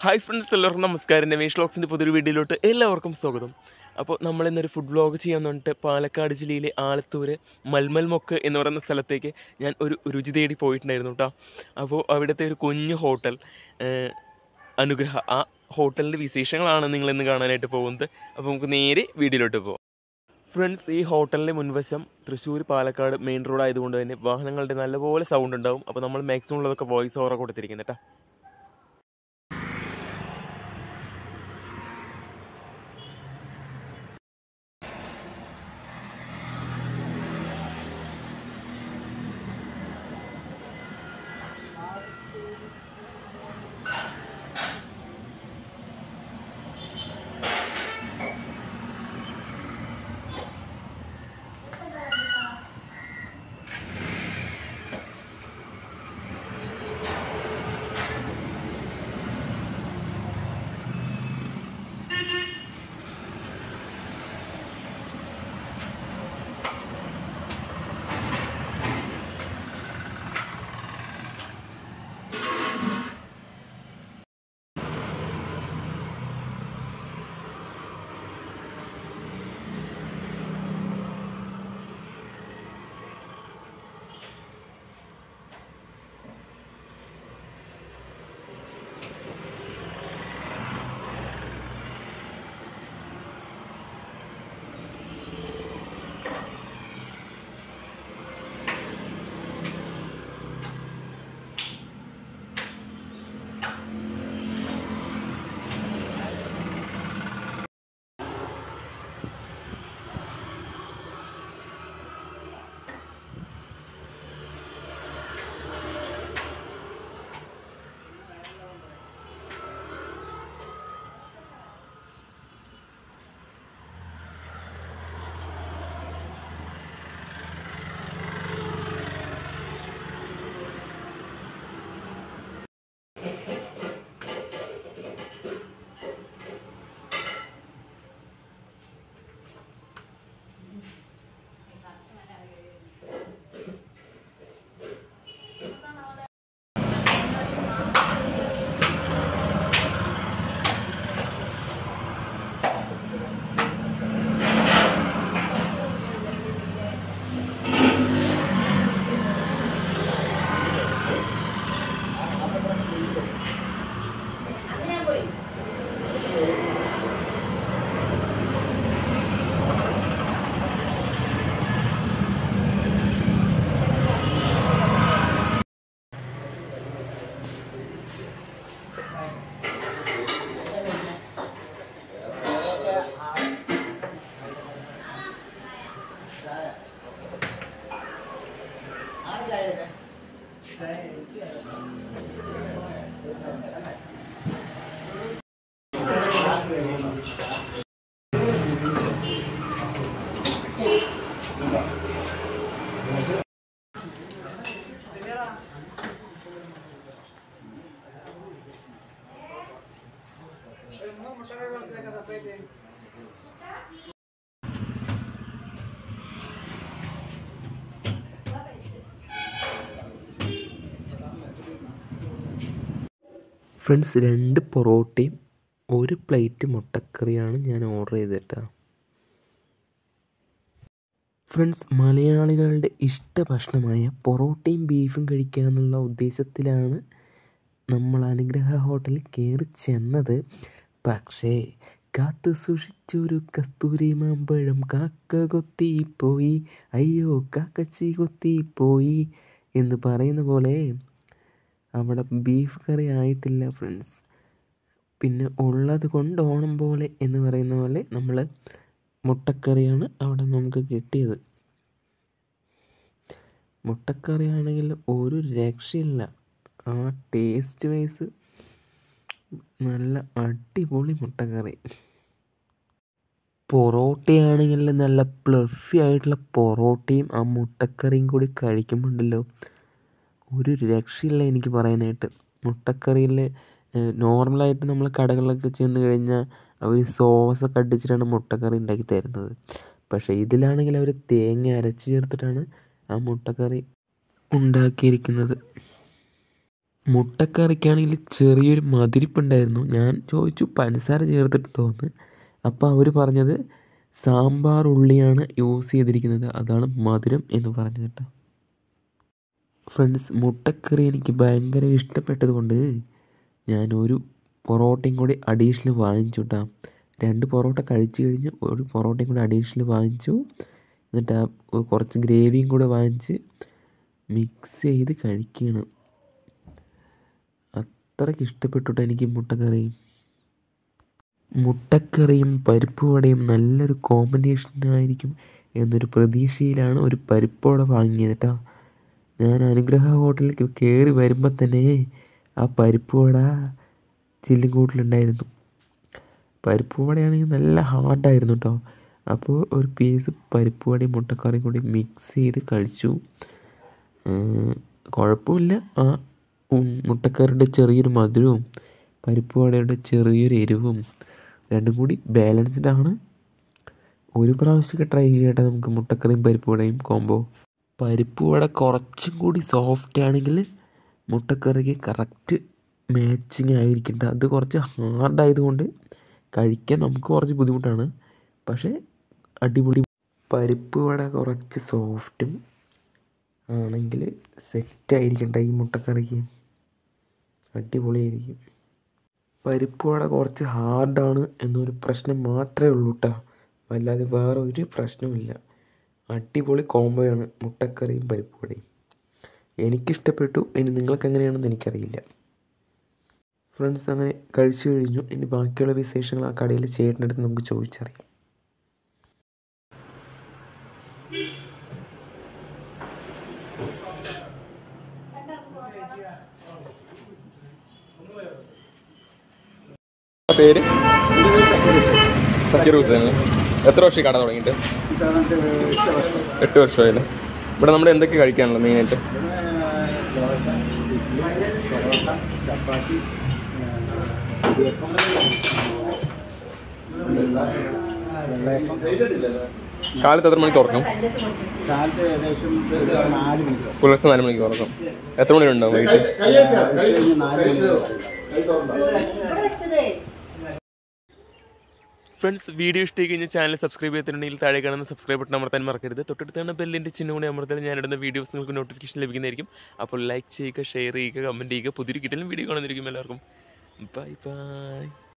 Hi friends, എല്ലാവർക്കും നമസ്കാരം. രമേഷ് വ്ളോഗ്സിൻ്റെ പുതിയൊരു വീഡിയോയിലോട്ട് എല്ലാവർക്കും സ്വാഗതം. അപ്പോൾ നമ്മളിന്നൊരു ഫുഡ് വ്ളോഗ് ചെയ്യാൻ വേണ്ടിയിട്ട് പാലക്കാട് ജില്ലയിലെ ആലത്തൂർ മൽമൽമൊക്ക് എന്ന് പറയുന്ന സ്ഥലത്തേക്ക് ഞാൻ ഒരു രുചി തേടി പോയിട്ടുണ്ടായിരുന്നു കേട്ടോ. അപ്പോൾ അവിടുത്തെ ഒരു കുഞ്ഞു ഹോട്ടൽ അനുഗ്രഹ, ആ ഹോട്ടലിൻ്റെ വിശേഷങ്ങളാണ് നിങ്ങളിന്ന് കാണാനായിട്ട് പോകുന്നത്. അപ്പോൾ നമുക്ക് നേരെ വീഡിയോയിലോട്ട് പോകാം. ഫ്രണ്ട്സ്, ഈ ഹോട്ടലിൻ്റെ മുൻവശം തൃശ്ശൂർ പാലക്കാട് മെയിൻ റോഡ് ആയതുകൊണ്ട് തന്നെ വാഹനങ്ങളുടെ നല്ലപോലെ സൗണ്ട് ഉണ്ടാവും. അപ്പോൾ നമ്മൾ മാക്സിമം ഉള്ളതൊക്കെ വോയിസ് ഓവർ കൊടുത്തിരിക്കുന്നത് കേട്ടോ. ഫ്രണ്ട്സ്, 2 പൊറോട്ടയും 1 പ്ലേറ്റ് മുട്ടക്കറിയാണ് ഞാൻ ഓർഡർ ചെയ്തിട്ടാ. ഫ്രണ്ട്സ്, മലയാളികളുടെ ഇഷ്ട ഭക്ഷണമായ പൊറോട്ടയും ബീഫും കഴിക്കുക എന്നുള്ള ഉദ്ദേശത്തിലാണ് നമ്മൾ അനുഗ്രഹ ഹോട്ടലിൽ കയറി ചെന്നത്. പക്ഷേ കാത്തു സൂക്ഷിച്ചൊരു കസ്തൂരി മാമ്പഴം കാക്ക കൊത്തിപ്പോയി, അയ്യോ കാക്കച്ചി കൊത്തിപ്പോയി എന്ന് പറയുന്ന പോലെ അവിടെ ബീഫ് കറി ആയിട്ടില്ല ഫ്രണ്ട്സ്. പിന്നെ ഉള്ളത് കൊണ്ട് ഓണം പോലെ എന്ന് പറയുന്ന പോലെ നമ്മൾ മുട്ടക്കറിയാണ് അവിടെ നമുക്ക് കിട്ടിയത്. മുട്ടക്കറിയാണെങ്കിൽ ഒരു രക്ഷയില്ല. ആ ടേസ്റ്റ് വൈസ് നല്ല അടിപൊളി മുട്ടക്കറി. പൊറോട്ടയാണെങ്കിൽ നല്ല പ്ലഫി ആയിട്ടുള്ള പൊറോട്ടയും ആ മുട്ടക്കറിയും കൂടി കഴിക്കുമ്പോണ്ടല്ലോ ഒരു രക്ഷയില്ല എനിക്ക് പറയാനായിട്ട്. മുട്ടക്കറിയിൽ നോർമലായിട്ട് നമ്മൾ കടകളിലൊക്കെ ചെന്ന് കഴിഞ്ഞാൽ അവർ സോസൊക്കെ അടിച്ചിട്ടാണ് മുട്ടക്കറി ഉണ്ടാക്കി തരുന്നത്. പക്ഷേ ഇതിലാണെങ്കിൽ അവർ തേങ്ങ അരച്ച് ചേർത്തിട്ടാണ് ആ മുട്ടക്കറി ഉണ്ടാക്കിയിരിക്കുന്നത്. മുട്ടക്കറിക്കാണെങ്കിൽ ചെറിയൊരു മധുരിപ്പുണ്ടായിരുന്നു. ഞാൻ ചോദിച്ചു പഞ്ചസാര ചേർത്തിട്ടുണ്ടോ എന്ന്. അപ്പോൾ അവർ പറഞ്ഞത് സാമ്പാർ ഉള്ളിയാണ് യൂസ് ചെയ്തിരിക്കുന്നത്, അതാണ് മധുരം എന്ന് പറഞ്ഞു കേട്ടോ. ഫ്രണ്ട്സ്, മുട്ടക്കറി എനിക്ക് ഭയങ്കര ഇഷ്ടപ്പെട്ടത് കൊണ്ട് ഞാനൊരു പൊറോട്ടയും കൂടി അഡീഷണൽ വാങ്ങിച്ചു കേട്ടോ. 2 പൊറോട്ട കഴിച്ചു കഴിഞ്ഞ് ഒരു പൊറോട്ടയും കൂടി അഡീഷണൽ വാങ്ങിച്ചു. എന്നിട്ട് കുറച്ച് ഗ്രേവിയും കൂടെ വാങ്ങിച്ച് മിക്സ് ചെയ്ത് കഴിക്കുകയാണ്. അത്രയ്ക്ക് ഇഷ്ടപ്പെട്ടു എനിക്ക് മുട്ടക്കറിയും പരിപ്പ് വടയും നല്ലൊരു കോമ്പിനേഷനായിരിക്കും എന്നൊരു പ്രതീക്ഷയിലാണ് ഒരു പരിപ്പ് വട വാങ്ങിയത് കേട്ടോ. ഞാൻ അനുഗ്രഹ ഹോട്ടലിലേക്ക് കയറി വരുമ്പോൾ തന്നെ ആ പരിപ്പ് വട ചില്ലിക്കൂട്ടിലുണ്ടായിരുന്നു. പരിപ്പ് വടയാണെങ്കിൽ നല്ല ഹാർഡായിരുന്നു കേട്ടോ. അപ്പോൾ ഒരു പീസ് പരിപ്പ് വടയും മുട്ടക്കറിയും കൂടി മിക്സ് ചെയ്ത് കഴിച്ചു. കുഴപ്പമില്ല. ആ മുട്ടക്കറിയുടെ ചെറിയൊരു മധുരവും പരിപ്പ് വടയുടെ ചെറിയൊരു എരിവും രണ്ടും കൂടി ബാലൻസ്ഡ് ആണ്. ഒരു പ്രാവശ്യമൊക്കെ ട്രൈ ചെയ്യട്ടെ നമുക്ക് മുട്ടക്കറിയും പരിപ്പ് വടയും കോംബോ. പരിപ്പ് വട കുറച്ചും കൂടി സോഫ്റ്റ് ആണെങ്കിൽ മുട്ടക്കറിക്ക് കറക്റ്റ് മാച്ചിങ് ആയിരിക്കട്ടെ. അത് കുറച്ച് ഹാർഡായതുകൊണ്ട് കഴിക്കാൻ നമുക്ക് കുറച്ച് ബുദ്ധിമുട്ടാണ്. പക്ഷേ അടിപൊളി. പരിപ്പ് വട കുറച്ച് സോഫ്റ്റും ആണെങ്കിൽ സെറ്റായിരിക്കണ്ട ഈ മുട്ടക്കറിക്ക്, അടിപൊളിയായിരിക്കും. പരിപ്പ് വട കുറച്ച് ഹാർഡാണ് എന്നൊരു പ്രശ്നം മാത്രമേ ഉള്ളൂ കേട്ടോ, അല്ലാതെ വേറെ ഒരു പ്രശ്നവുമില്ല. അടിപൊളി കോംബോയാണ് മുട്ടക്കറിയും പരിപ്പ് വടയും. എനിക്കിഷ്ടപ്പെട്ടു. ഇനി നിങ്ങൾക്ക് എങ്ങനെയാണെന്ന് എനിക്കറിയില്ല. ഫ്രണ്ട്സ്, അങ്ങനെ കഴിച്ചു കഴിഞ്ഞു. ഇനി ബാക്കിയുള്ള വിശേഷങ്ങൾ ആ കടയിൽ ചേട്ടൻ്റെ അടുത്ത് നമുക്ക് ചോദിച്ചറിയാം. പേര് സക്കീർ ഹുസൈൻ. എത്ര വർഷം കട തുടങ്ങിയിട്ട്? 8 വർഷമായില്ലേ. ഇവിടെ നമ്മൾ എന്തൊക്കെ കഴിക്കാനുള്ളത് മെയിനായിട്ട്? കാലത്ത് എത്ര മണിക്ക് തുറക്കും? പുലർച്ചെ 4 മണിക്ക് തുറക്കും. എത്ര മണി ഉണ്ടാവും വൈകിട്ട്? ഫ്രണ്ട്സ്, വീഡിയോ ഇഷ്ടമായി കഴിഞ്ഞാൽ ചാനൽ സബ്സ്ക്രൈബ് ചെയ്തിട്ടുണ്ടെങ്കിൽ താഴെ കാണുന്ന സബ്സ്ക്രൈബ് ബട്ടൺ അമർത്താൻ മറക്കരുത്. തൊട്ടടുത്താണ് ബെല്ലിൻ്റെ ചിഹ്നം കൂടി അമർത്താൻ ഞാനിടുന്ന വീഡിയോസ് നിങ്ങൾക്ക് നോട്ടിഫിക്കേഷൻ ലഭിക്കുന്നതായിരിക്കും. അപ്പോൾ ലൈക്ക് ചെയ്യുക, ഷെയർ ചെയ്യുക, കമൻറ്റ് ചെയ്യുക. പുതിയൊരു കിട്ടലും വീഡിയോ കാണുന്നതായിരിക്കും. എല്ലാവർക്കും ബൈ ബൈ.